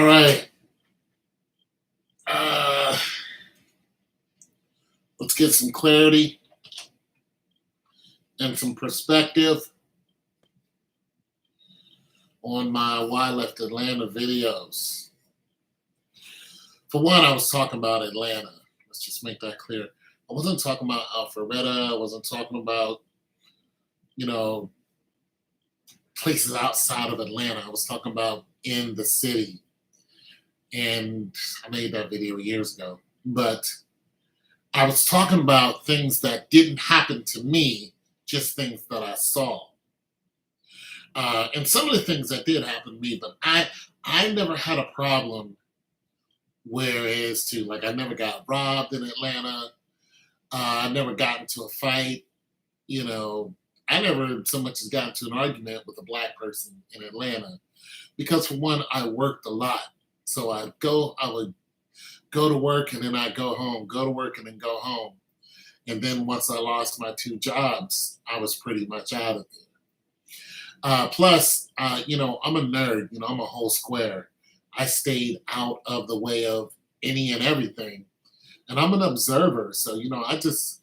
All right. Uh, let's get some clarity and some perspective on my Why Left Atlanta videos. For one, I was talking about Atlanta. Let's just make that clear. I wasn't talking about Alpharetta. I wasn't talking about, you know, places outside of Atlanta. I was talking about in the city. And I made that video years ago. But I was talking about things that didn't happen to me, just things that I saw. And some of the things that did happen to me, but I never had a problem whereas to like I never got robbed in Atlanta. I never got into a fight. You know, I never so much as got into an argument with a black person in Atlanta because for one, I worked a lot. So I would go to work and then I'd go home, go to work and then go home. And then once I lost my two jobs, I was pretty much out of there. Plus, I'm a nerd. I'm a whole square. I stayed out of the way of any and everything. And I'm an observer. So, I just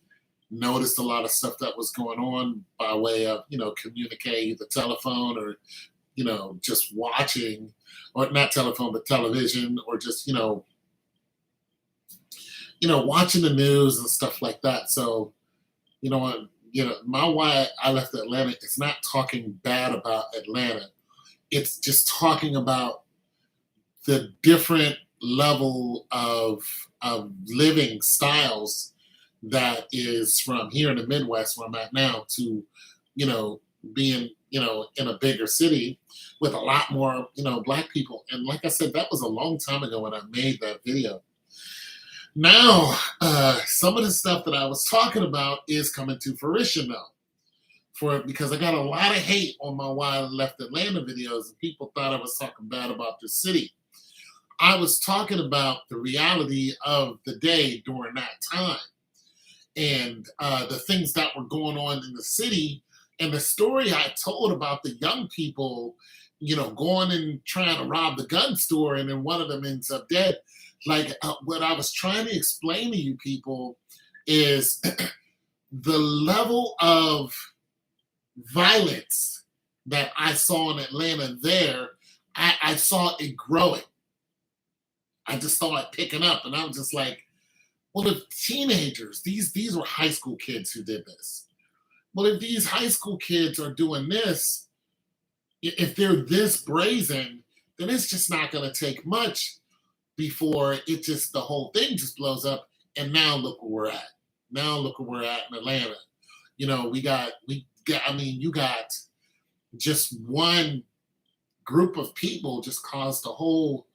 noticed a lot of stuff that was going on by way of, communicating the telephone or, just watching, or not telephone, but television, or just, watching the news and stuff like that. So, what, my why I left Atlanta is not talking bad about Atlanta. It's just talking about the different level of living styles that is from here in the Midwest where I'm at now to, being, in a bigger city with a lot more, black people. And like I said, that was a long time ago when I made that video. Now, some of the stuff that I was talking about is coming to fruition now. Because I got a lot of hate on my Why I Left Atlanta videos, and people thought I was talking bad about the city. I was talking about the reality of the day during that time, and the things that were going on in the city, and the story I told about the young people, going and trying to rob the gun store, and then one of them ends up dead. Like what I was trying to explain to you people is the level of violence that I saw in Atlanta there, I saw it growing. I just saw it picking up, and I was just like, well, if teenagers, these were high school kids who did this. Well, if these high school kids are doing this, if they're this brazen, then it's just not going to take much before the whole thing just blows up. And now look where we're at. Now look where we're at in Atlanta. You got just one group of people just caused a whole,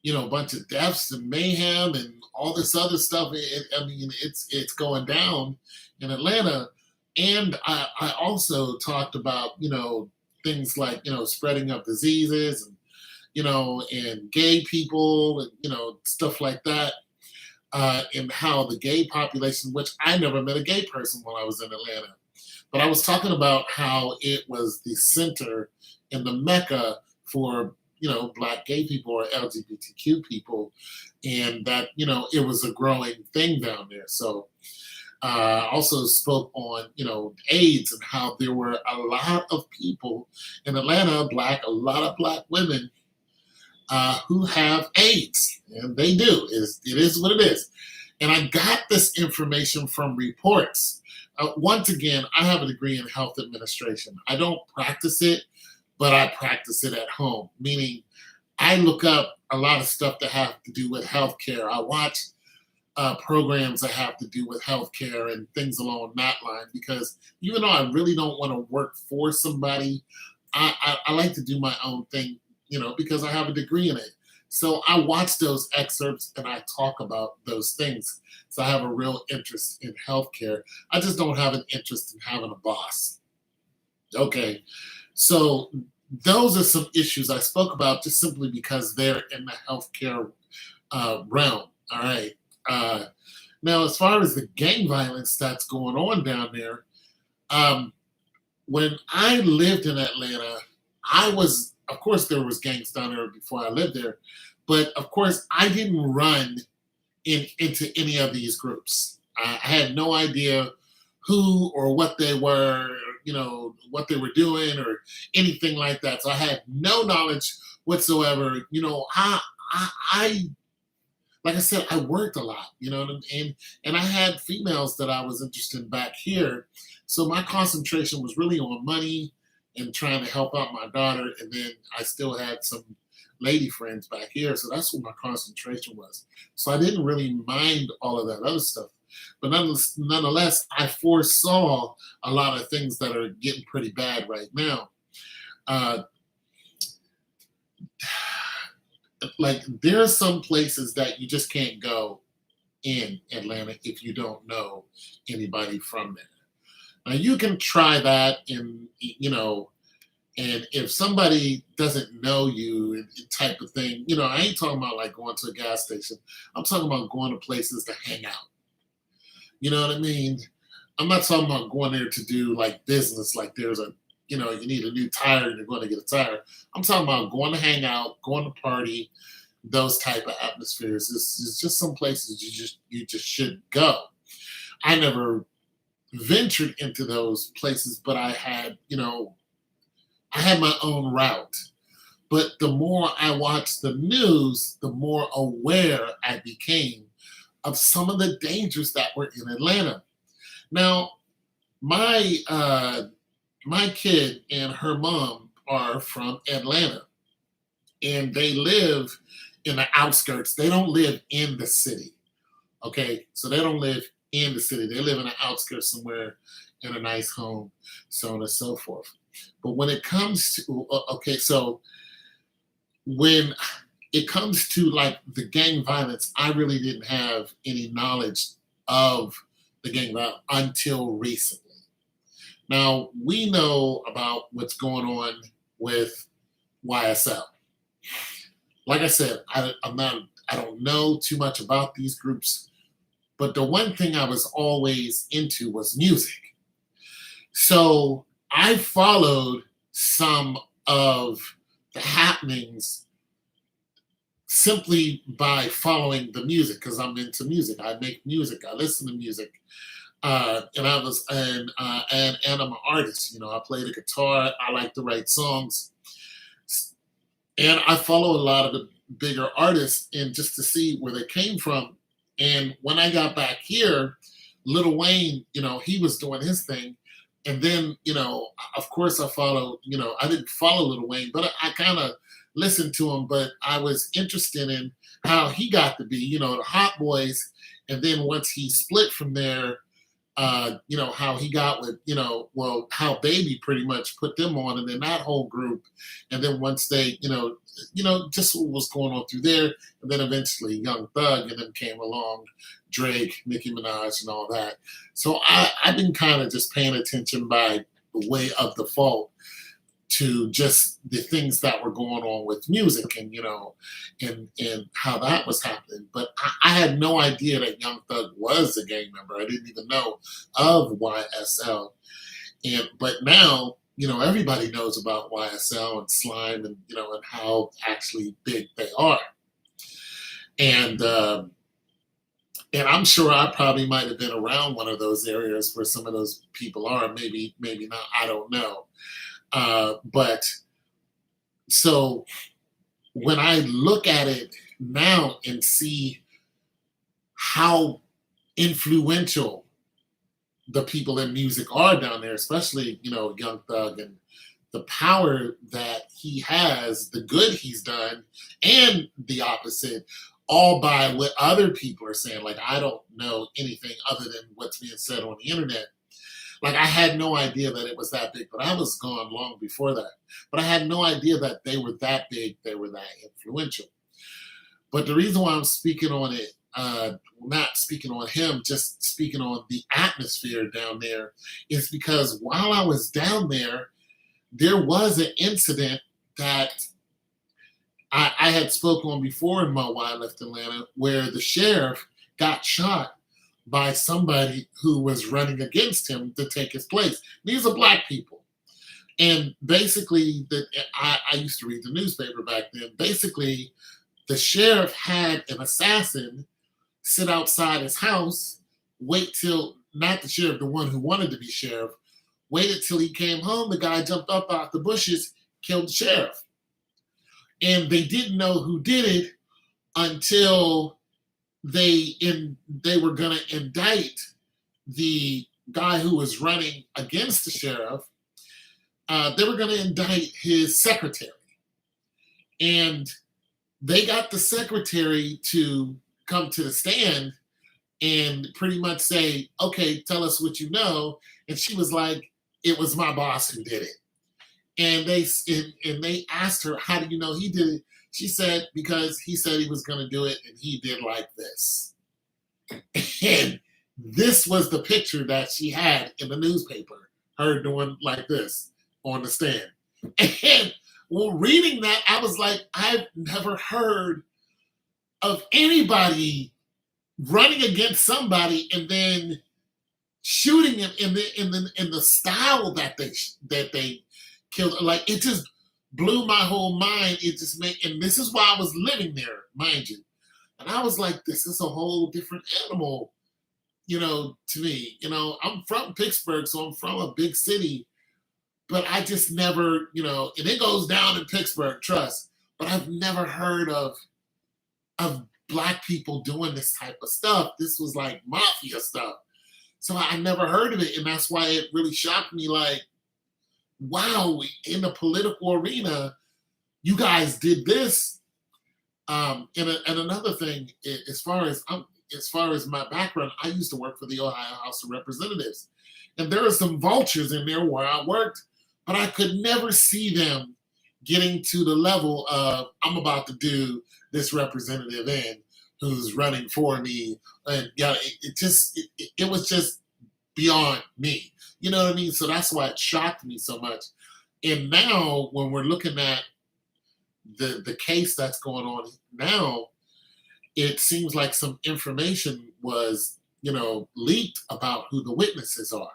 bunch of deaths and mayhem and all this other stuff. It's going down in Atlanta. And I also talked about, things like, spreading of diseases and, and gay people and, stuff like that. And how the gay population, which I never met a gay person when I was in Atlanta, but I was talking about how it was the center and the mecca for, black gay people or LGBTQ people, and that, it was a growing thing down there. So also spoke on, AIDS and how there were a lot of people in Atlanta, a lot of black women who have AIDS, and they do. It is what it is. And I got this information from reports. Once again, I have a degree in health administration. I don't practice it, but I practice it at home, meaning I look up a lot of stuff that have to do with healthcare. I watch programs that have to do with healthcare and things along that line, because even though I really don't want to work for somebody, I like to do my own thing, because I have a degree in it. So I watch those excerpts and I talk about those things. So I have a real interest in healthcare. I just don't have an interest in having a boss. Okay. So those are some issues I spoke about just simply because they're in the healthcare realm. All right. Now, as far as the gang violence that's going on down there, when I lived in Atlanta, I was a of course, there was gangs down there before I lived there, but of course, I didn't run into any of these groups. I had no idea who or what they were, what they were doing or anything like that. So I had no knowledge whatsoever. I like I said, I worked a lot, and I had females that I was interested in back here. So my concentration was really on money and trying to help out my daughter. And then I still had some lady friends back here. So that's what my concentration was. So I didn't really mind all of that other stuff. But nonetheless, I foresaw a lot of things that are getting pretty bad right now. Uh, like there are some places that you just can't go in Atlanta if you don't know anybody from there. Now you can try that and if somebody doesn't know you type of thing, I ain't talking about like going to a gas station. I'm talking about going to places to hang out. You know what I mean? I'm not talking about going there to do like business, like there's you need a new tire and you're going to get a tire. I'm talking about going to hang out, going to party, those type of atmospheres. It's just some places you just should go. I never ventured into those places, but I had my own route. But the more I watched the news, the more aware I became of some of the dangers that were in Atlanta. Now, my kid and her mom are from Atlanta, and they live in the outskirts. They don't live in the city. Okay, so they don't live in the city. They live in the outskirts somewhere in a nice home, so on and so forth. But when it comes to okay, so when it comes to like the gang violence, I really didn't have any knowledge of the gang violence until recently. Now we know about what's going on with YSL. Like I said, I don't know too much about these groups, but the one thing I was always into was music. So I followed some of the happenings simply by following the music because I'm into music. I make music. I listen to music. And I'm an artist. I play the guitar. I like to write songs, and I follow a lot of the bigger artists, and just to see where they came from. And when I got back here, Lil Wayne, he was doing his thing, and then of course I followed. I didn't follow Lil Wayne, but I kind of listened to him. But I was interested in how he got to be, the Hot Boys, and then once he split from there. How he got with, how Baby pretty much put them on, and then that whole group, and then once they, just what was going on through there, and then eventually Young Thug, and then came along Drake, Nicki Minaj, and all that. So I've been kind of just paying attention by the way of default to just the things that were going on with music and and how that was happening. But I had no idea that Young Thug was a gang member. I didn't even know of YSL. But now, everybody knows about YSL and Slime and and how actually big they are. And I'm sure I probably might have been around one of those areas where some of those people are, maybe not, I don't know. But so when I look at it now and see how influential the people in music are down there, especially, Young Thug, and the power that he has, the good he's done, and the opposite, all by what other people are saying. Like, I don't know anything other than what's being said on the internet. Like, I had no idea that it was that big, but I was gone long before that. But I had no idea that they were that big, they were that influential. But the reason why I'm speaking on it, not speaking on him, just speaking on the atmosphere down there, is because while I was down there was an incident that I had spoken on before in my Why I Left Atlanta, where the sheriff got shot by somebody who was running against him to take his place. These are black people. And basically, I used to read the newspaper back then. Basically, the sheriff had an assassin sit outside his house, wait till, not the sheriff, the one who wanted to be sheriff, waited till he came home. The guy jumped up out the bushes, killed the sheriff. And they didn't know who did it until they were going to indict the guy who was running against the sheriff. They were going to indict his secretary. And they got the secretary to come to the stand and pretty much say, okay, tell us what you know. And she was like, it was my boss who did it. And they asked her, how do you know he did it? She said, because he said he was going to do it and he did like this. And this was the picture that she had in the newspaper, her doing like this on the stand. And well, reading that, I was like, I've never heard of anybody running against somebody and then shooting him in the style that they killed. Like, it just blew my whole mind. It just made, and this is why I was living there, mind you. And I was like, this is a whole different animal, to me. I'm from Pittsburgh, so I'm from a big city, but I just never, and it goes down in Pittsburgh, trust. But I've never heard of Black people doing this type of stuff. This was like mafia stuff. So I never heard of it. And that's why it really shocked me. Like, wow, in the political arena, you guys did this. And another thing, as far as my background, I used to work for the Ohio House of Representatives. And there are some vultures in there where I worked, but I could never see them getting to the level of, I'm about to do this representative in who's running for me. And yeah, it was just beyond me. You know what I mean? So that's why it shocked me so much. And now when we're looking at the case that's going on now, it seems like some information was, leaked about who the witnesses are.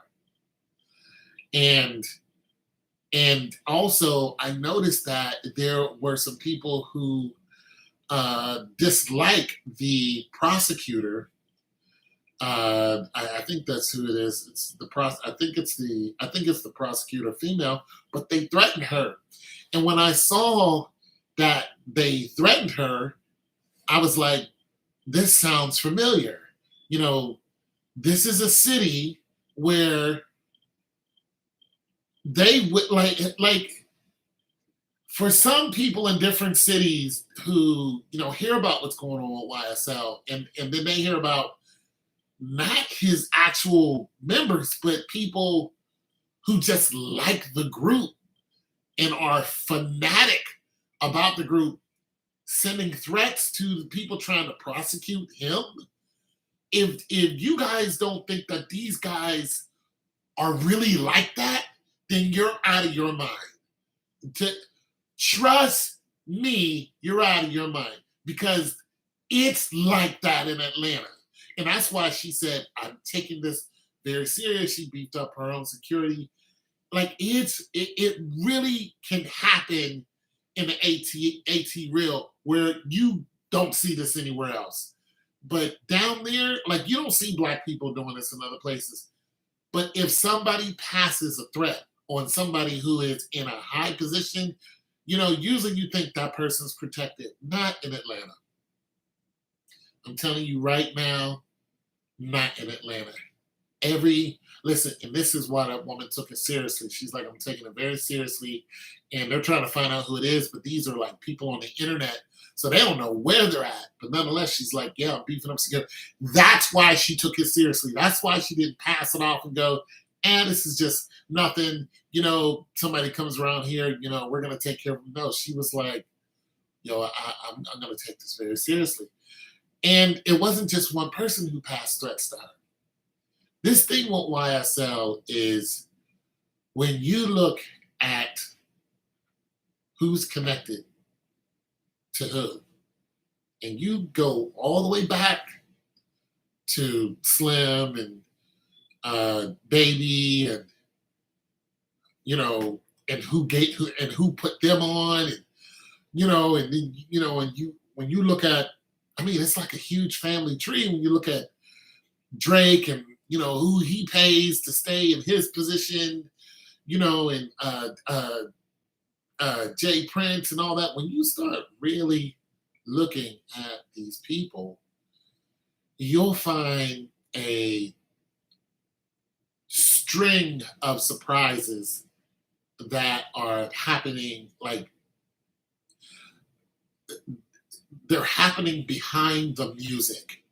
And also I noticed that there were some people who dislike the prosecutor. I think that's who it is. It's the I think it's the prosecutor, female, but they threatened her. And when I saw that they threatened her, I was like, this sounds familiar. This is a city where they would like for some people in different cities who, hear about what's going on with YSL, and then they hear about not his actual members, but people who just like the group and are fanatic about the group, sending threats to the people trying to prosecute him. If you guys don't think that these guys are really like that, then you're out of your mind. Trust me, you're out of your mind, because it's like that in Atlanta. And that's why she said, I'm taking this very serious. She beefed up her own security. Like, it really can happen in the AT real, where you don't see this anywhere else. But down there, like, you don't see Black people doing this in other places. But if somebody passes a threat on somebody who is in a high position, usually you think that person's protected. Not in Atlanta. I'm telling you right now, not in Atlanta. Listen, and this is why that woman took it seriously. She's like, I'm taking it very seriously. And they're trying to find out who it is, but these are like people on the internet, so they don't know where they're at. But nonetheless, she's like, yeah, I'm beefing up security. That's why she took it seriously. That's why she didn't pass it off and go, this is just nothing. Somebody comes around here, we're going to take care of them. No, she was like, I'm going to take this very seriously. And it wasn't just one person who passed threats to her. This thing with YSL is, when you look at who's connected to who, and you go all the way back to Slim and Baby and, and who put them on, and and then, and you when you look at, I mean, it's like a huge family tree when you look at Drake and who he pays to stay in his position, and Jay Prince and all that. When you start really looking at these people, you'll find a string of surprises that are happening, like they're happening behind the music.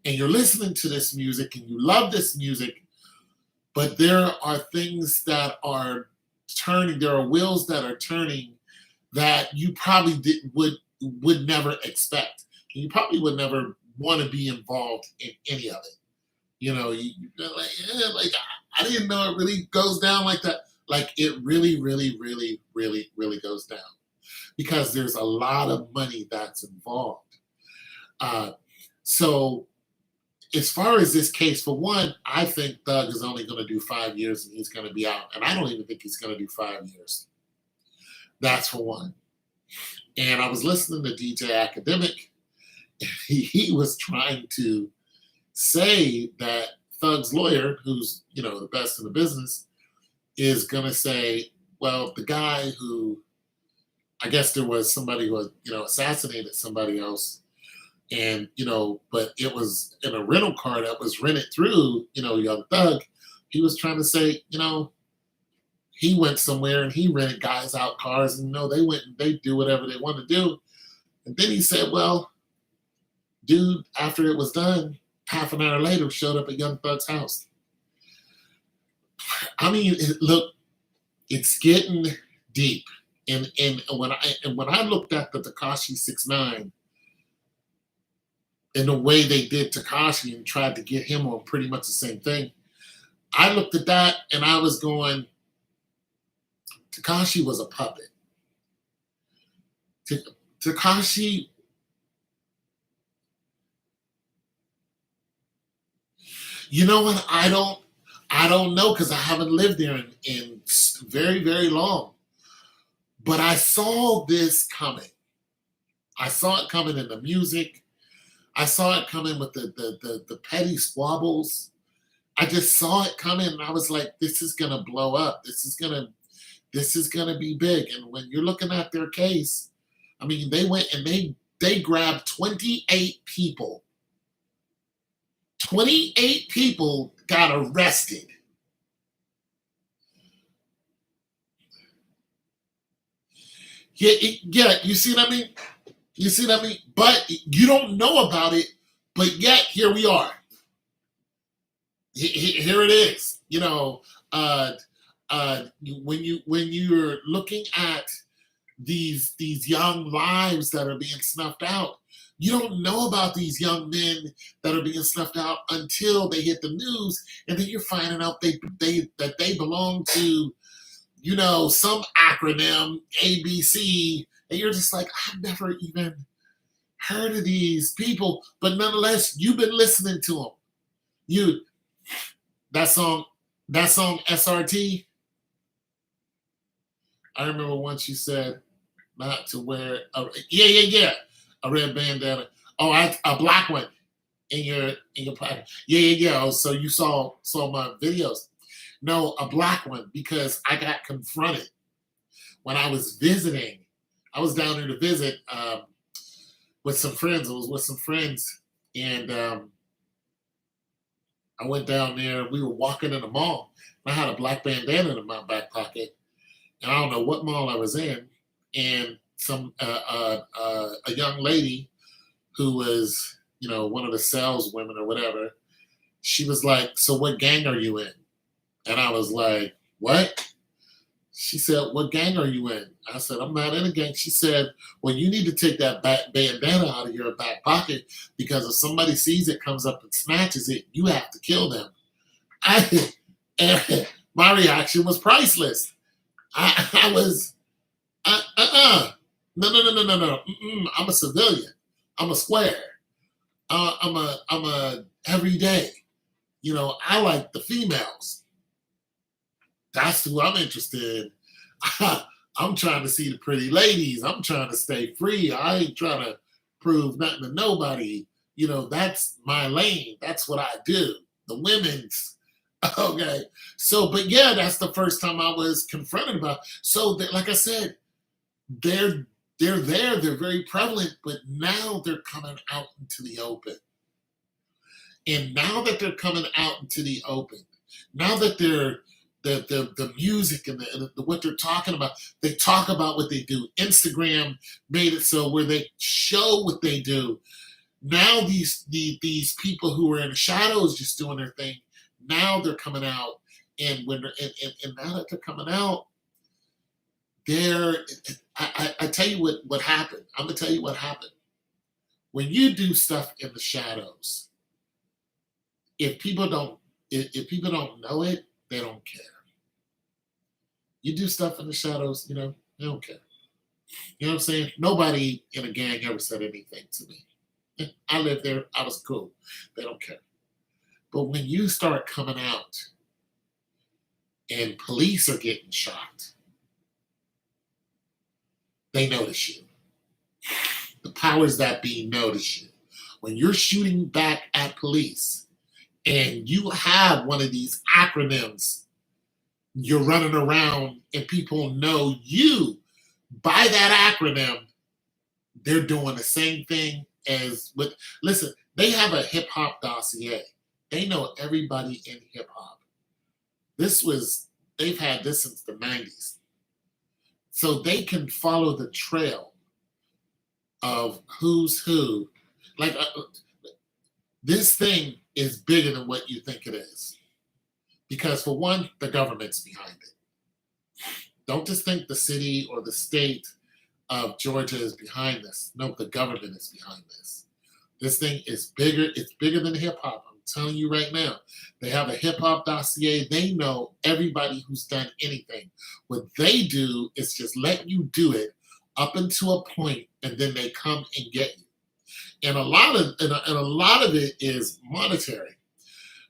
And you're listening to this music and you love this music, but there are things that are turning, there are wheels that are turning that you probably would never expect. You probably would never want to be involved in any of it. You're like, like I didn't know it really goes down like that. Like it really, really, really, really, really goes down because there's a lot of money that's involved. So as far as this case, for one, I think Thug is only going to do 5 years and he's going to be out. And I don't even think he's going to do 5 years. That's for one. And I was listening to DJ Academic. And he was trying to say that Thug's lawyer, who's the best in the business, is going to say, well, the guy who, I guess there was somebody who assassinated somebody else. And, but it was in a rental car that was rented through, Young Thug. He was trying to say, he went somewhere and he rented guys out cars and, they went and they do whatever they want to do. And then he said, well, dude, after it was done, half an hour later, showed up at Young Thug's house. I mean, look, it's getting deep. And when I looked at the Tekashi 6ix9ine, in the way they did Tekashi and tried to get him on pretty much the same thing, I looked at that and I was going, Tekashi was a puppet. Tekashi, what? I don't know because I haven't lived there in very, very long. But I saw this coming. I saw it coming in the music. I saw it coming with the petty squabbles. I just saw it coming and I was like, this is gonna blow up. This is gonna be big. And when you're looking at their case, I mean, they went and they grabbed 28 people. 28 people got arrested. Yeah, you see what I mean? You see what I mean? But you don't know about it, but yet here we are. Here it is. When you're looking at these young lives that are being snuffed out, you don't know about these young men that are being snuffed out until they hit the news, and then you're finding out that they belong to, some acronym ABC. And you're just like, I've never even heard of these people, but nonetheless, you've been listening to them. That song SRT. I remember once you said not to wear a red bandana. Oh, a black one in your pocket. Yeah. Oh, so you saw my videos. No, a black one because I got confronted when I was visiting. I was down there to visit with some friends. I was with some friends, and I went down there. We were walking in the mall. And I had a black bandana in my back pocket, and I don't know what mall I was in. And some a young lady who was, one of the saleswomen or whatever. She was like, "So what gang are you in?" And I was like, "What?" She said, "What gang are you in?" I said, "I'm not in a gang." She said, "Well, you need to take that bandana out of your back pocket because if somebody sees it, comes up and snatches it, you have to kill them." And my reaction was priceless. I was, no. I'm a civilian. I'm a square. I'm a everyday. I like the females. That's who I'm interested in. I'm trying to see the pretty ladies. I'm trying to stay free. I ain't trying to prove nothing to nobody. That's my lane. That's what I do. The women's. Okay. So, but yeah, that's the first time I was confronted about. So, like I said, they're they're there. They're very prevalent, but now they're coming out into the open. And now that they're coming out into the open, now that they're the music and what they're talking about, they talk about what they do. Instagram made it so where they show what they do. Now these people who were in the shadows just doing their thing, now they're coming out, and and now that they're coming out, they're I tell you what happened. I'm gonna tell you what happened when you do stuff in the shadows. If people don't if people don't know it, they don't care. You do stuff in the shadows, they don't care. You know what I'm saying? Nobody in a gang ever said anything to me. I lived there. I was cool. They don't care. But when you start coming out and police are getting shot, they notice you. The powers that be notice you. When you're shooting back at police and you have one of these acronyms, you're running around and people know you by that acronym, they're doing the same thing as with, listen, they have a hip hop dossier. They know everybody in hip hop. They've had this since the 90s. So they can follow the trail of who's who. Like, this thing is bigger than what you think it is. Because for one, the government's behind it. Don't just think the city or the state of Georgia is behind this. No, the government is behind this. This thing is bigger. It's bigger than hip hop. I'm telling you right now. They have a hip hop dossier. They know everybody who's done anything. What they do is just let you do it up until a point, and then they come and get you. And a lot of it is monetary.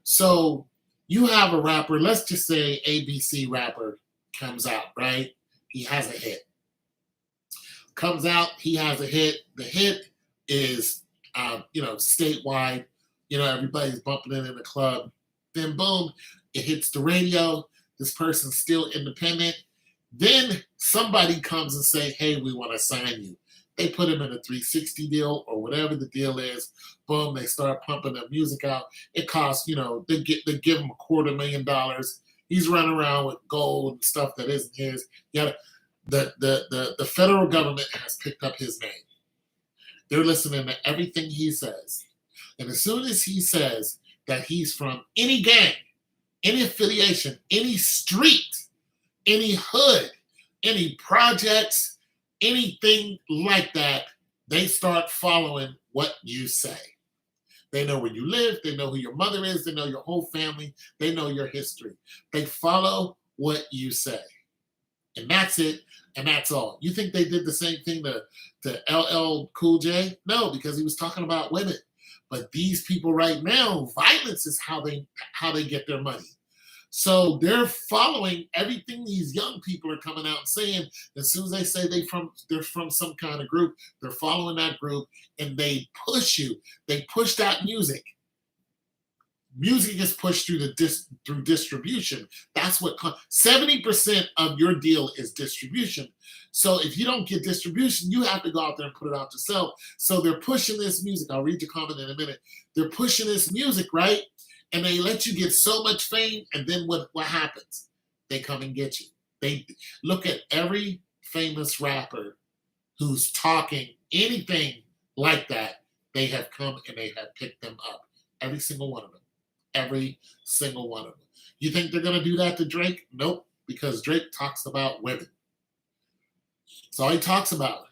So you have a rapper, let's just say ABC rapper comes out, right? He has a hit. Comes out, he has a hit. The hit is, statewide. Everybody's bumping it in the club. Then boom, it hits the radio. This person's still independent. Then somebody comes and say, hey, we want to sign you. They put him in a 360 deal or whatever the deal is. Boom, they start pumping their music out. It costs, they give him $250,000. He's running around with gold and stuff that isn't his. The federal government has picked up his name. They're listening to everything he says. And as soon as he says that he's from any gang, any affiliation, any street, any hood, any projects, anything like that, they start following what you say. They know where you live. They know who your mother is. They know your whole family. They know your history. They follow what you say. And that's it. And that's all. You think they did the same thing to LL Cool J? No, because he was talking about women. But these people right now, violence is how they get their money. So they're following everything these young people are coming out and saying. As soon as they say they're from some kind of group, they're following that group, and they push you. They push that music. Music is pushed through through distribution. That's what 70% of your deal is distribution. So if you don't get distribution, you have to go out there and put it out yourself. So they're pushing this music. I'll read your comment in a minute. They're pushing this music, right? And they let you get so much fame, and then what happens? They come and get you. They look at every famous rapper who's talking anything like that. They have come and they have picked them up. Every single one of them. Every single one of them. You think they're going to do that to Drake? Nope, because Drake talks about women. That's all he talks about.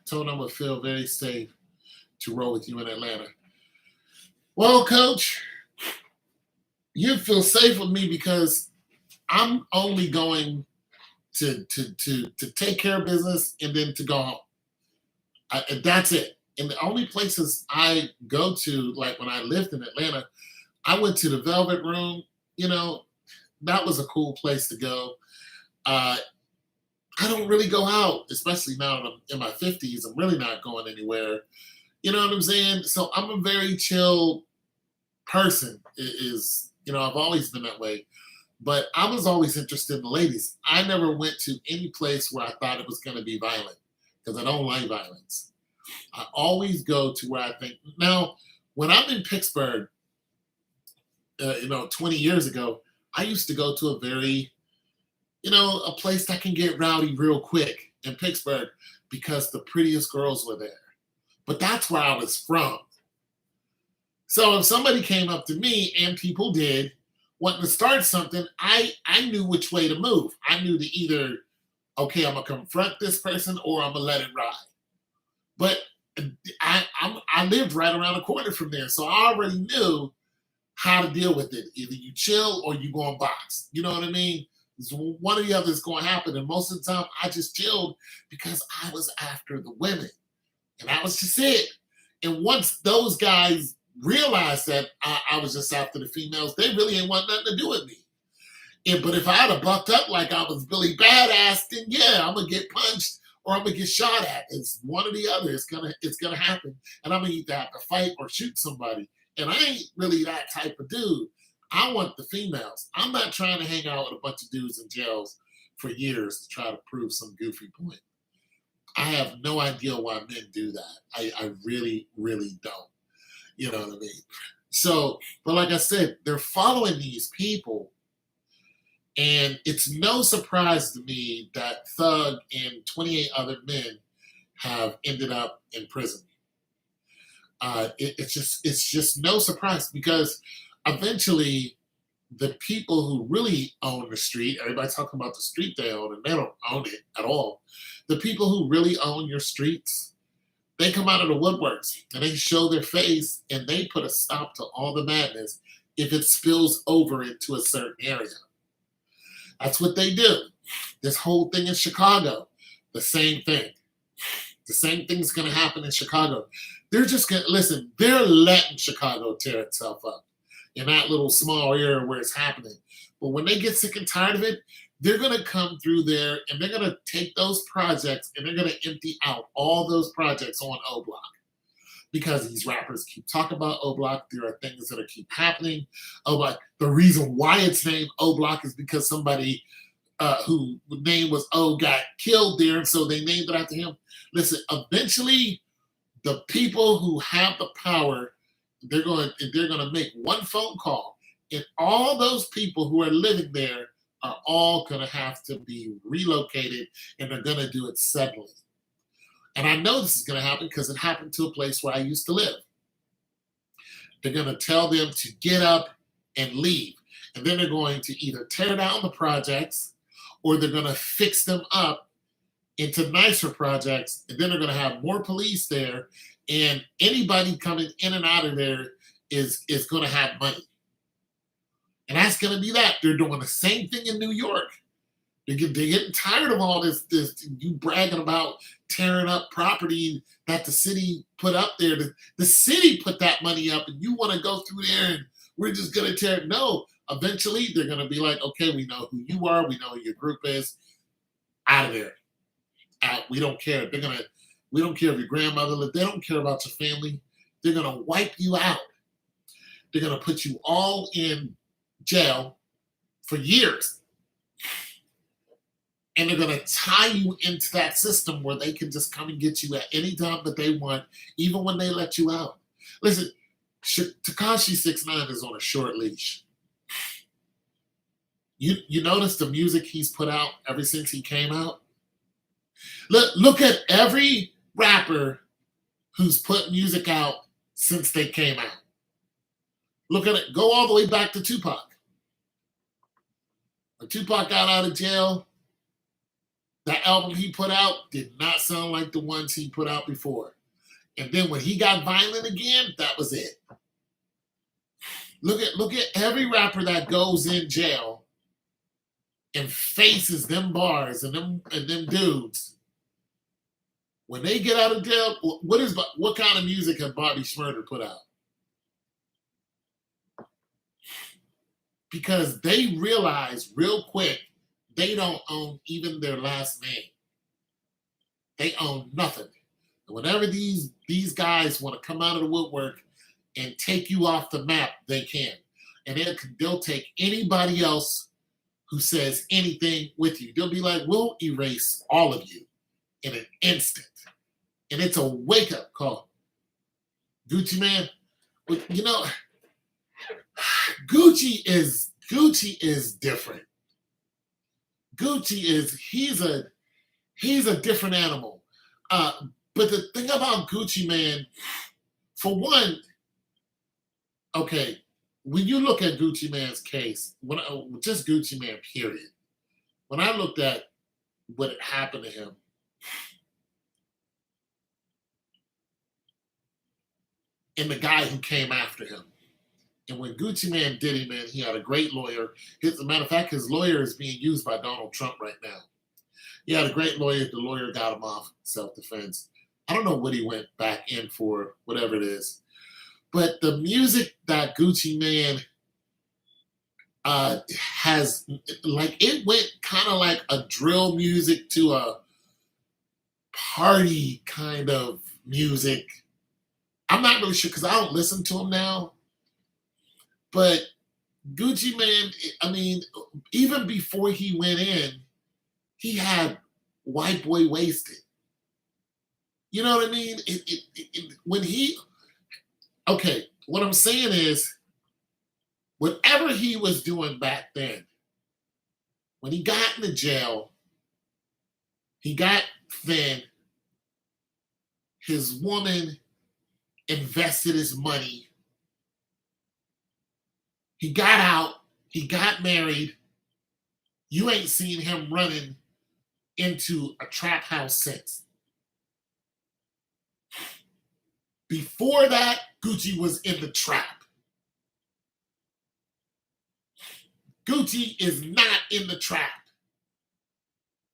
Told him I would feel very safe to roll with you in Atlanta. Well, Coach, you feel safe with me because I'm only going to take care of business and then to go home. And that's it. And the only places I go to, like when I lived in Atlanta, I went to the Velvet Room. that was a cool place to go. Uh, I don't really go out, especially now that I'm in my 50s. I'm really not going anywhere. You know what I'm saying? So I'm a very chill person. I've always been that way. But I was always interested in the ladies. I never went to any place where I thought it was going to be violent because I don't like violence. I always go to where I think. Now, when I'm in Pittsburgh, 20 years ago, I used to go to a place that can get rowdy real quick in Pittsburgh because the prettiest girls were there. But that's where I was from. So if somebody came up to me, and people did, wanting to start something, I knew which way to move. I knew to either, okay, I'm gonna confront this person or I'm gonna let it ride. But I lived right around the corner from there, so I already knew how to deal with it. Either you chill or you go and box. You know what I mean? So one or the other is going to happen, and most of the time I just chilled because I was after the women, and that was just it. And once those guys realized that I was just after the females, they really ain't want nothing to do with me. But if I had a bucked up like I was Billy Badass, then yeah, I'm gonna get punched or I'm gonna get shot at. It's one or the other. It's gonna happen, and I'm gonna either have to fight or shoot somebody. And I ain't really that type of dude. I want the females. I'm not trying to hang out with a bunch of dudes in jails for years to try to prove some goofy point. I have no idea why men do that. I really, really don't. You know what I mean? So, but like I said, they're following these people. And it's no surprise to me that Thug and 28 other men have ended up in prison. It's just no surprise because eventually the people who really own the street, everybody's talking about the street they own, and they don't own it at all. The people who really own your streets, they come out of the woodworks and they show their face and they put a stop to all the madness if it spills over into a certain area. That's what they do. This whole thing in Chicago, the same thing. The same thing's going to happen in Chicago. They're just going to, listen, they're letting Chicago tear itself up in that little small area where it's happening. But when they get sick and tired of it, they're going to come through there and they're going to take those projects and they're going to empty out all those projects on O Block. Because these rappers keep talking about O Block, there are things that are keep happening. O Block, the reason why it's named O Block is because somebody who name was O got killed there, and so they named it after him. Listen, eventually, the people who have the power, they're going to make one phone call, and all those people who are living there are all going to have to be relocated, and they're going to do it suddenly. And I know this is going to happen because it happened to a place where I used to live. They're going to tell them to get up and leave. And then they're going to either tear down the projects or they're going to fix them up into nicer projects. And then they're going to have more police there. And anybody coming in and out of there is going to have money. And that's going to be that. They're doing the same thing in New York. They're getting tired of all this you bragging about tearing up property that the city put up there. The city put that money up, and you want to go through there and we're just going to tear it. No, eventually they're going to be like, okay, we know who you are. We know who your group is. Out of there. Out. We don't care. We don't care if your grandmother lived. They don't care about your family. They're going to wipe you out. They're going to put you all in jail for years. And they're going to tie you into that system where they can just come and get you at any time that they want, even when they let you out. Listen, Tekashi 6ix9ine is on a short leash. You notice the music he's put out ever since he came out? Look at every rapper who's put music out since they came out. Look at it. Go all the way back to Tupac. When Tupac got out of jail, that album he put out did not sound like the ones he put out before. And then when he got violent again, that was it. Look at every rapper that goes in jail and faces them bars and them dudes. When they get out of jail, what kind of music has Bobby Shmurda put out? because they realize real quick they don't own even their last name. They own nothing. And whenever these guys want to come out of the woodwork and take you off the map, they can. And they'll take anybody else who says anything with you. They'll be like, we'll erase all of you in an instant. And it's a wake-up call. Gucci Mane, you know, Gucci is different. Gucci is he's a different animal. But the thing about Gucci Mane, for one, okay, when you look at Gucci Mane's case, just Gucci Mane, period. When I looked at what had happened to him, and the guy who came after him, and when Gucci Mane did him in, he had a great lawyer. As a matter of fact, his lawyer is being used by Donald Trump right now. He had a great lawyer. The lawyer got him off self-defense. I don't know what he went back in for, whatever it is. But the music that Gucci Mane has, like, it went kind of like a drill music to a party kind of music. I'm not really sure because I don't listen to him now. But Gucci Mane, I mean, even before he went in, he had White Boy Wasted. You know what I mean? Okay, what I'm saying is, whatever he was doing back then, when he got into jail, he got thin, his woman invested his money, he got out, he got married, you ain't seen him running into a trap house since. Before that, Gucci was in the trap. Gucci is not in the trap.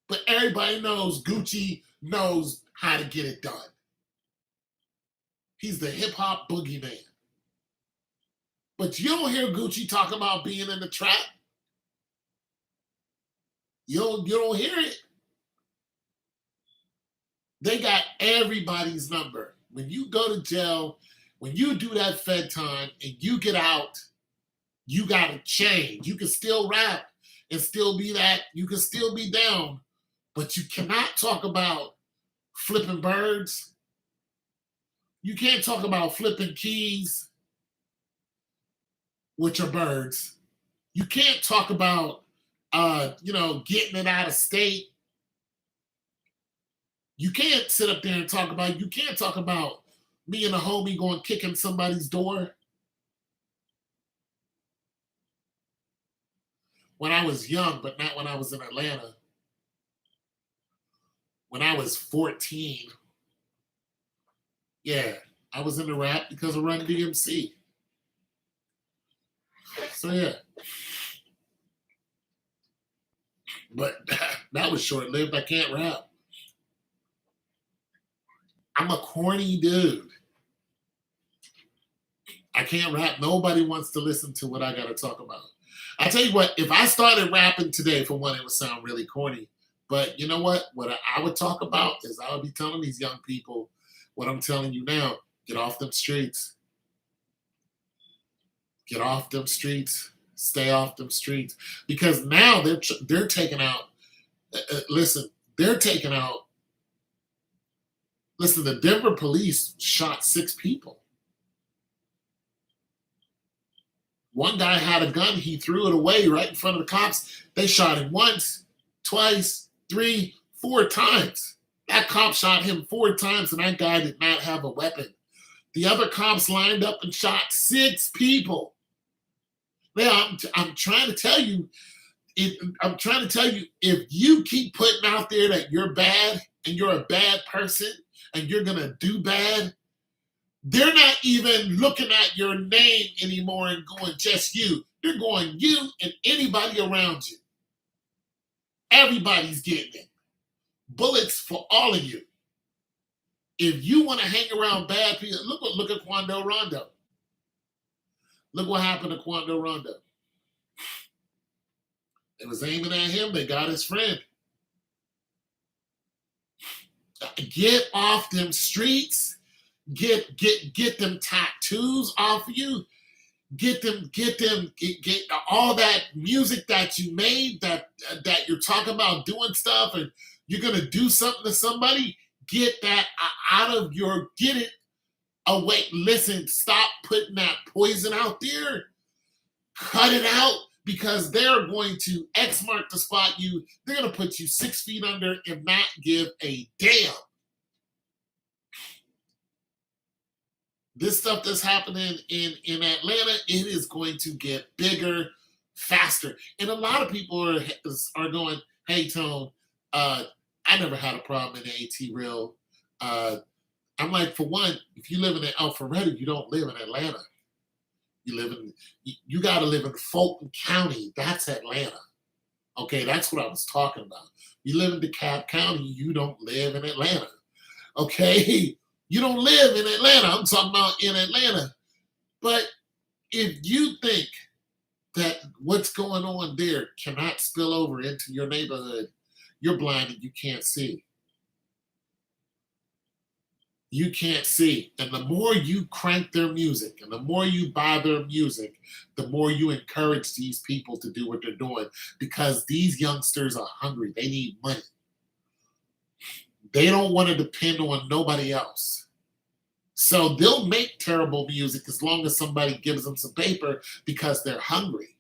But everybody knows Gucci knows how to get it done. He's the hip-hop boogeyman. But you don't hear Gucci talk about being in the trap. You don't hear it. They got everybody's number. When you go to jail, when you do that Fed time and you get out, you got to change. You can still rap and still be that. You can still be down, but you cannot talk about flipping birds. You can't talk about flipping keys, which are birds. You can't talk about, getting it out of state. You can't sit up there and talk about, you can't talk about me and a homie going kicking somebody's door. When I was young, but not when I was in Atlanta. When I was 14, yeah, I was into rap because of Run DMC. So yeah. But that was short-lived. I can't rap. I'm a corny dude. I can't rap. Nobody wants to listen to what I got to talk about. I tell you what, if I started rapping today, for one, it would sound really corny. But you know what? What I would talk about is I would be telling these young people what I'm telling you now. Get off them streets. Get off them streets. Stay off them streets. Because now they're taking out. They're taking out. Listen, the Denver police shot 6 people. One guy had a gun. He threw it away right in front of the cops. They shot him once, twice, 3, 4 times. That cop shot him 4 times, and that guy did not have a weapon. The other cops lined up and shot 6 people. Now, I'm trying to tell you, if you keep putting out there that you're bad and you're a bad person and you're going to do bad, they're not even looking at your name anymore and going, just you. They're going, you and anybody around you. Everybody's getting it. Bullets for all of you. If you want to hang around bad people, look at Quando Rondo. Look what happened to Quando Rondo. They was aiming at him. They got his friend. Get off them streets. Get them tattoos off of you. Get all that music that you made that you're talking about doing stuff and you're gonna do something to somebody. Get that get it away. Listen, stop putting that poison out there. Cut it out because they're going to X mark the spot you. They're gonna put you 6 feet under and not give a damn. This stuff that's happening in Atlanta, it is going to get bigger, faster. And a lot of people are going, hey, Tone, I never had a problem in AT Real. I'm like, for one, if you live in Alpharetta, you don't live in Atlanta. You got to live in Fulton County. That's Atlanta. Okay, that's what I was talking about. You live in DeKalb County, you don't live in Atlanta. Okay? You don't live in Atlanta. I'm talking about in Atlanta. But if you think that what's going on there cannot spill over into your neighborhood, you're blind and you can't see. You can't see. And the more you crank their music and the more you buy their music, the more you encourage these people to do what they're doing because these youngsters are hungry. They need money. They don't want to depend on nobody else. So they'll make terrible music as long as somebody gives them some paper because they're hungry.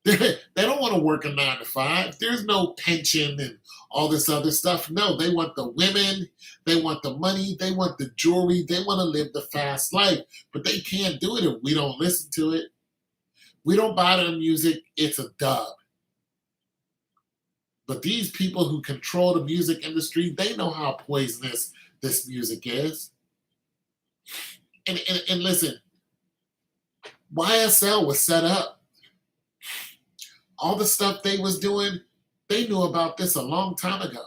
They don't want to work a 9 to 5. There's no pension and all this other stuff. No, they want the women. They want the money. They want the jewelry. They want to live the fast life. But they can't do it if we don't listen to it. We don't buy their music. It's a dub. But these people who control the music industry, they know how poisonous this music is. And listen, YSL was set up. All the stuff they was doing, they knew about this a long time ago.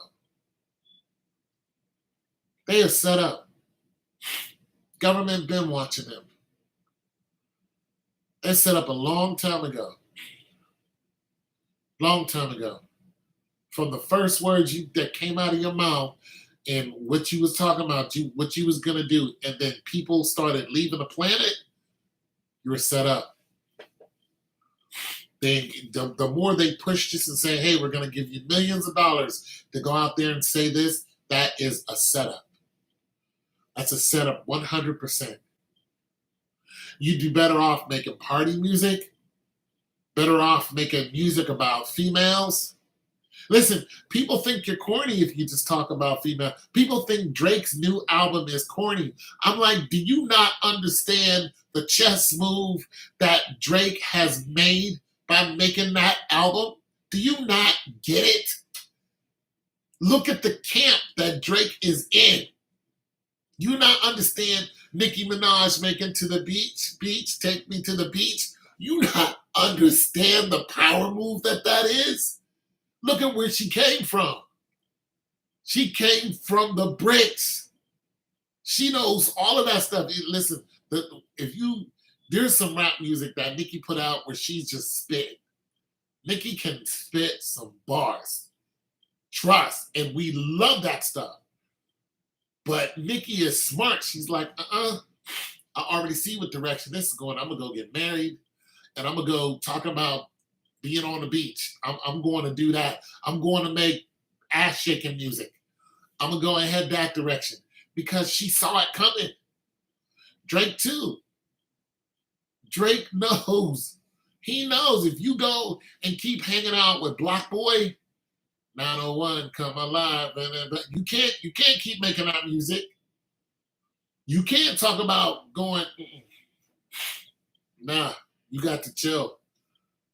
They are set up. Government been watching them. They set up a long time ago. Long time ago. From the first words that came out of your mouth and what you was talking about, what you was going to do, and then people started leaving the planet, you were set up. The more they push this and say, hey, we're going to give you millions of dollars to go out there and say this, that is a setup. That's a setup 100%. You'd be better off making party music, better off making music about females. Listen, people think you're corny if you just talk about female. People think Drake's new album is corny. I'm like, do you not understand the chess move that Drake has made by making that album? Do you not get it? Look at the camp that Drake is in. You not understand Nicki Minaj making To the Beach, Take Me to the Beach? You not understand the power move that is? Look at where she came from. She came from the bricks. She knows all of that stuff. Listen, there's some rap music that Nicki put out where she's just spitting. Nicki can spit some bars. Trust. And we love that stuff. But Nicki is smart. She's like, I already see what direction this is going. I'm going to go get married. And I'm going to go talk about being on the beach. I'm going to do that. I'm going to make ass shaking music. I'm going to go and head that direction. Because she saw it coming. Drake too. Drake knows. He knows if you go and keep hanging out with Block Boy, 901 come alive, and you can't keep making that music. You can't talk about going. Nah, you got to chill.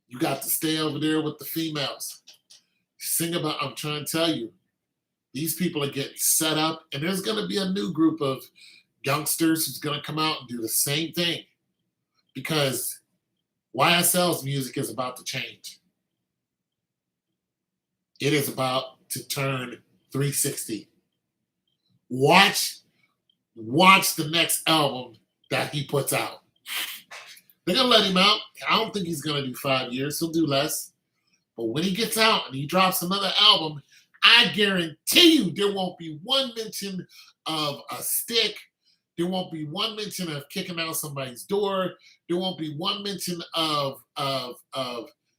You got to stay over there with the females. Sing about. I'm trying to tell you, these people are getting set up, and there's going to be a new group of youngsters who's going to come out and do the same thing. Because YSL's music is about to change. It is about to turn 360. Watch the next album that he puts out. They're going to let him out. I don't think he's going to do 5 years. He'll do less. But when he gets out and he drops another album, I guarantee you there won't be one mention of a stick. There won't be one mention of kicking out somebody's door. There won't be one mention of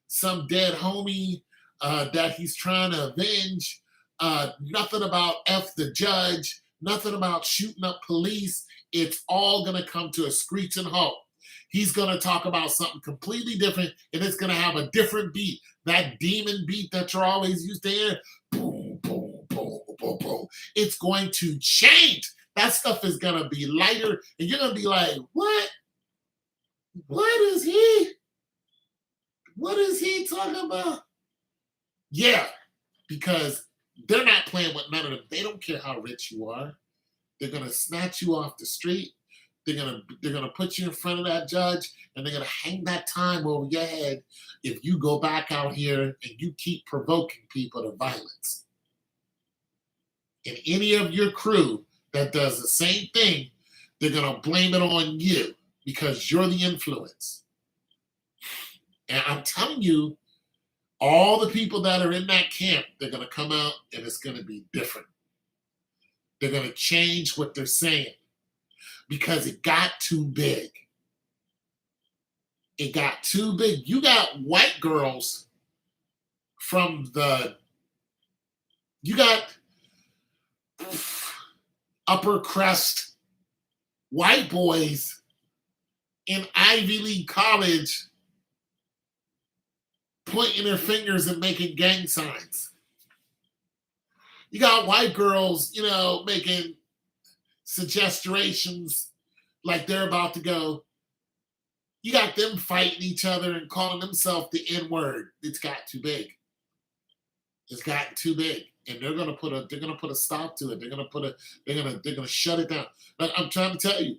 some dead homie that he's trying to avenge. Nothing about F the judge. Nothing about shooting up police. It's all going to come to a screeching halt. He's going to talk about something completely different, and it's going to have a different beat. That demon beat that you're always used to hearing, boom, boom, boom, boom, boom. It's going to change. That stuff is going to be lighter, and you're going to be like, what? What is he talking about? Yeah, because they're not playing with none of them. They don't care how rich you are. They're going to snatch you off the street. They're gonna put you in front of that judge, and they're gonna hang that time over your head if you go back out here and you keep provoking people to violence. And any of your crew that does the same thing, they're gonna blame it on you because you're the influence. And I'm telling you, all the people that are in that camp, they're gonna come out and it's gonna be different. They're gonna change what they're saying. Because it got too big. It got too big. You got white girls you got upper crust white boys in Ivy League college pointing their fingers and making gang signs. You got white girls, making suggestations like they're about to go. You got them fighting each other and calling themselves the N-word. It's got too big. It's gotten too big, and they're gonna put a stop to it. They're gonna shut it down. Like, I'm trying to tell you,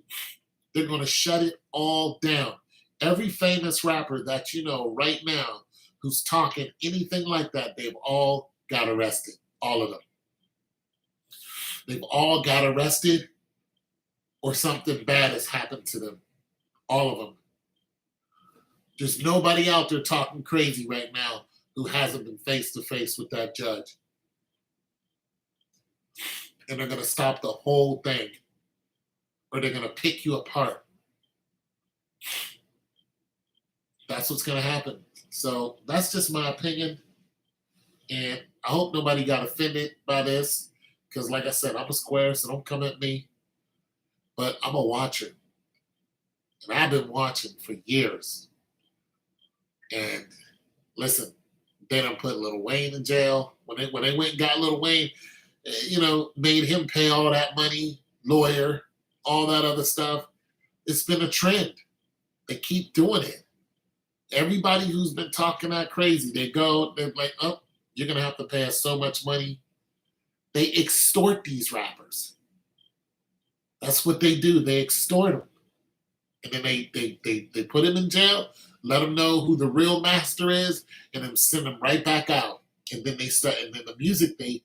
they're gonna shut it all down. Every famous rapper that you know right now who's talking anything like that, they've all got arrested. All of them. They've all got arrested, or something bad has happened to them. All of them. There's nobody out there talking crazy right now who hasn't been face to face with that judge. And they're going to stop the whole thing, or they're going to pick you apart. That's what's going to happen. So that's just my opinion. And I hope nobody got offended by this, because like I said, I'm a square, so don't come at me. But I'm a watcher. And I've been watching for years. And listen, they done put Lil Wayne in jail. When they went and got Lil Wayne, made him pay all that money, lawyer, all that other stuff. It's been a trend. They keep doing it. Everybody who's been talking that crazy, they're like, oh, you're going to have to pay us so much money. They extort these rappers. That's what they do. They extort them. And then they put him in jail, let them know who the real master is, and then send them right back out. And then and then the music they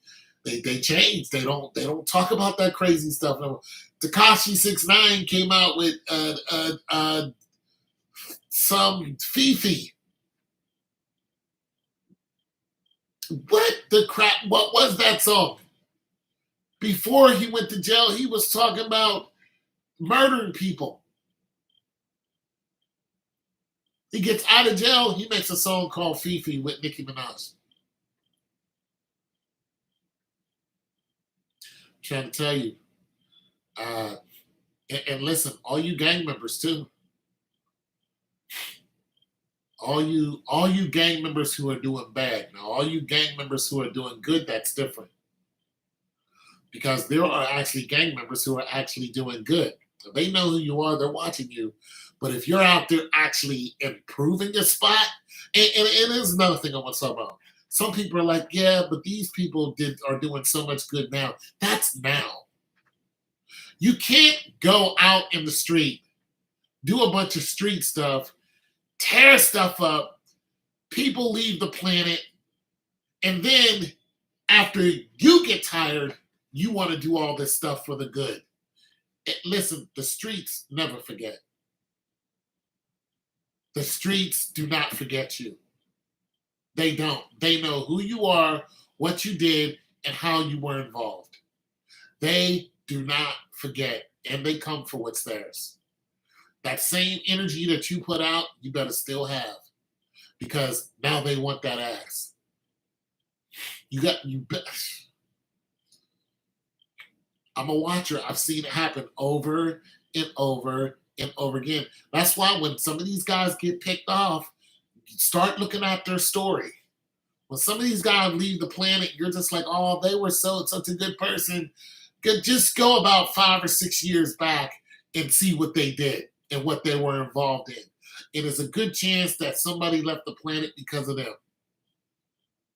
change. They don't talk about that crazy stuff no more. Tekashi 6ix9ine came out with some Fifi. What the crap? What was that song? Before he went to jail, he was talking about murdering people. He gets out of jail, he makes a song called Fifi with Nicki Minaj. I'm trying to tell you. And listen, all you gang members too. All you gang members who are doing bad. Now, all you gang members who are doing good, that's different. Because there are actually gang members who are actually doing good. They know who you are. They're watching you. But if you're out there actually improving your spot, and there's another thing I want to talk about. Some people are like, yeah, but these people are doing so much good now. That's now. You can't go out in the street, do a bunch of street stuff, tear stuff up, people leave the planet, and then after you get tired, you want to do all this stuff for the good. Listen, the streets never forget. The streets do not forget you. They don't. They know who you are, what you did, and how you were involved. They do not forget, and they come for what's theirs. That same energy that you put out, you better still have, because now they want that ass. You got you. I'm a watcher. I've seen it happen over and over and over again. That's why when some of these guys get picked off, start looking at their story. When some of these guys leave the planet, you're just like, oh, they were such a good person. Just go about 5 or 6 years back and see what they did and what they were involved in. It is a good chance that somebody left the planet because of them.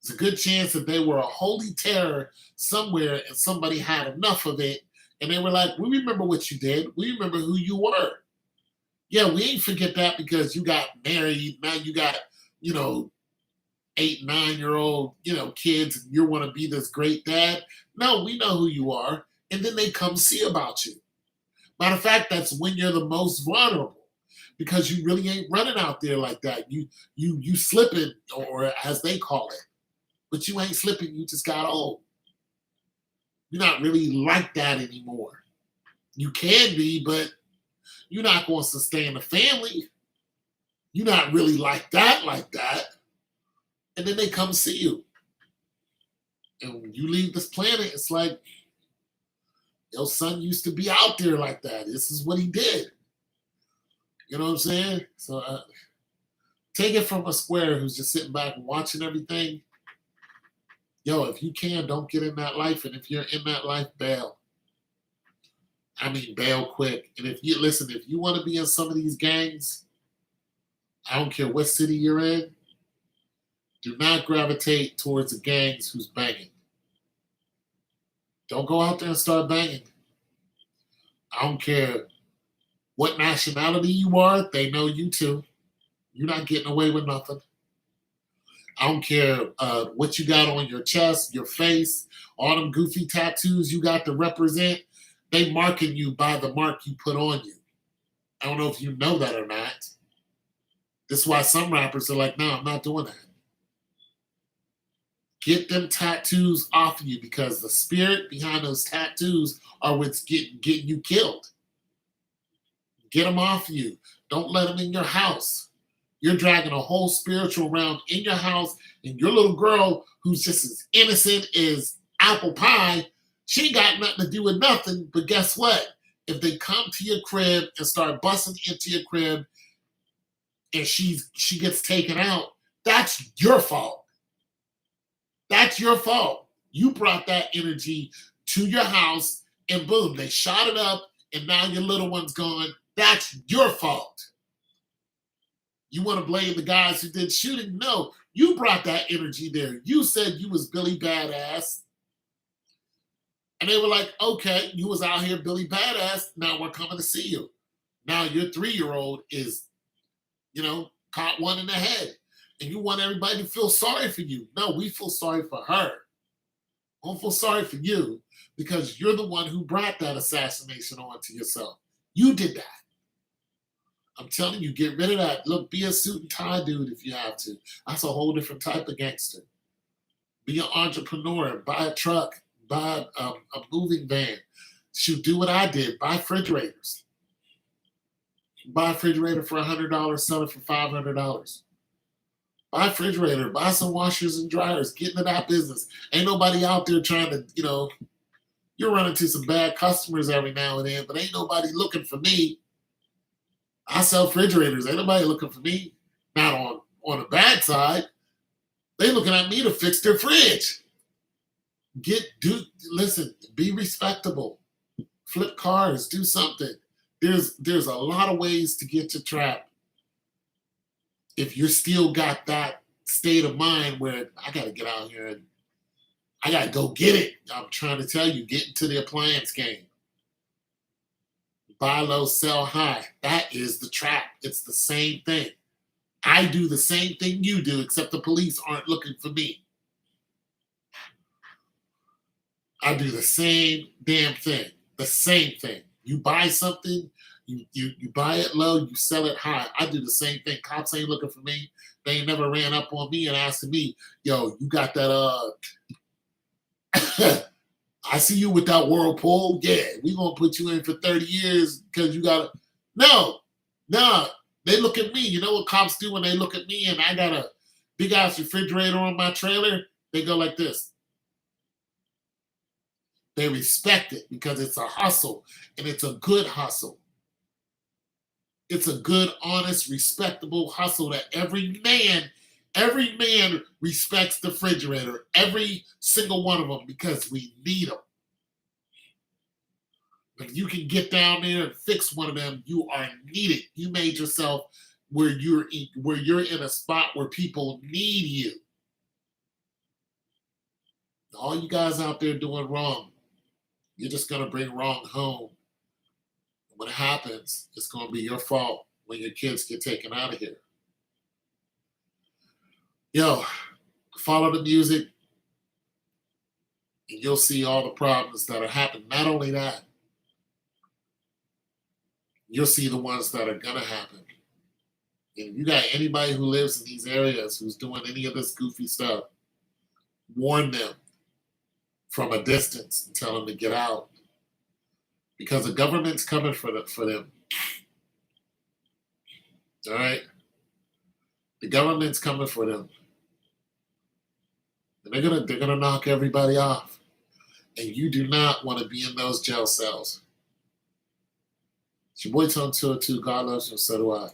It's a good chance that they were a holy terror somewhere and somebody had enough of it and they were like, we remember what you did. We remember who you were. Yeah, we ain't forget that because you got married. Now you got, you know, 8, 9-year-old, kids, and you want to be this great dad. No, we know who you are. And then they come see about you. Matter of fact, that's when you're the most vulnerable because you really ain't running out there like that. You slipping, or as they call it. But you ain't slipping, you just got old. You're not really like that anymore. You can be, but you're not going to sustain a family. You're not really like that. And then they come see you. And when you leave this planet, it's like, your son used to be out there like that. This is what he did. You know what I'm saying? So take it from a square who's just sitting back and watching everything. Yo, if you can, don't get in that life. And if you're in that life, bail. I mean, bail quick. And if you want to be in some of these gangs, I don't care what city you're in, do not gravitate towards the gangs who's banging. Don't go out there and start banging. I don't care what nationality you are, they know you too. You're not getting away with nothing. I don't care what you got on your chest, your face, all them goofy tattoos you got to represent. They marking you by the mark you put on you. I don't know if you know that or not. This is why some rappers are like, no, I'm not doing that. Get them tattoos off of you because the spirit behind those tattoos are what's getting you killed. Get them off of you. Don't let them in your house. You're dragging a whole spiritual realm in your house, and your little girl, who's just as innocent as apple pie, she ain't got nothing to do with nothing. But guess what? If they come to your crib and start busting into your crib, and she gets taken out, that's your fault. That's your fault. You brought that energy to your house, and boom, they shot it up, and now your little one's gone. That's your fault. You want to blame the guys who did shooting? No, you brought that energy there. You said you was Billy Badass. And they were like, okay, you was out here Billy Badass. Now we're coming to see you. Now your 3-year-old is, caught one in the head. And you want everybody to feel sorry for you. No, we feel sorry for her. Don't feel sorry for you because you're the one who brought that assassination onto yourself. You did that. I'm telling you, get rid of that. Look, be a suit and tie dude if you have to. That's a whole different type of gangster. Be an entrepreneur. Buy a truck. Buy a moving van. Shoot, do what I did. Buy refrigerators. Buy a refrigerator for $100, sell it for $500. Buy a refrigerator. Buy some washers and dryers. Get into that business. Ain't nobody out there trying to, you're running into some bad customers every now and then, but ain't nobody looking for me. I sell refrigerators. Ain't nobody looking for me. Not on the bad side. They looking at me to fix their fridge. Listen, be respectable. Flip cars, do something. There's a lot of ways to get to trap. If you're still got that state of mind where I got to get out here and I got to go get it. I'm trying to tell you, get into the appliance game. Buy low, sell high. That is the trap. It's the same thing. I do the same thing you do, except the police aren't looking for me. I do the same damn thing. The same thing. You buy something, You buy it low, you sell it high. I do the same thing. Cops ain't looking for me. They ain't never ran up on me and asking me, yo, you got that I see you with that Whirlpool. Yeah, we gonna put you in for 30 years because you got no, no. They look at me. You know what cops do when they look at me and I got a big ass refrigerator on my trailer? They go like this. They respect it because it's a hustle and it's a good hustle. It's a good, honest, respectable hustle that every man respects the refrigerator. Every single one of them because we need them. If you can get down there and fix one of them, you are needed. You made yourself where you're in a spot where people need you. All you guys out there doing wrong, you're just gonna bring wrong home. And when it happens, it's gonna be your fault when your kids get taken out of here. Yo, follow the music, and you'll see all the problems that are happening. Not only that, you'll see the ones that are gonna happen. And if you got anybody who lives in these areas who's doing any of this goofy stuff, warn them from a distance and tell them to get out. Because the government's coming for them. All right? The government's coming for them. And they're gonna knock everybody off. And you do not want to be in those jail cells. It's your boy Tone 202. God loves you, and so do I.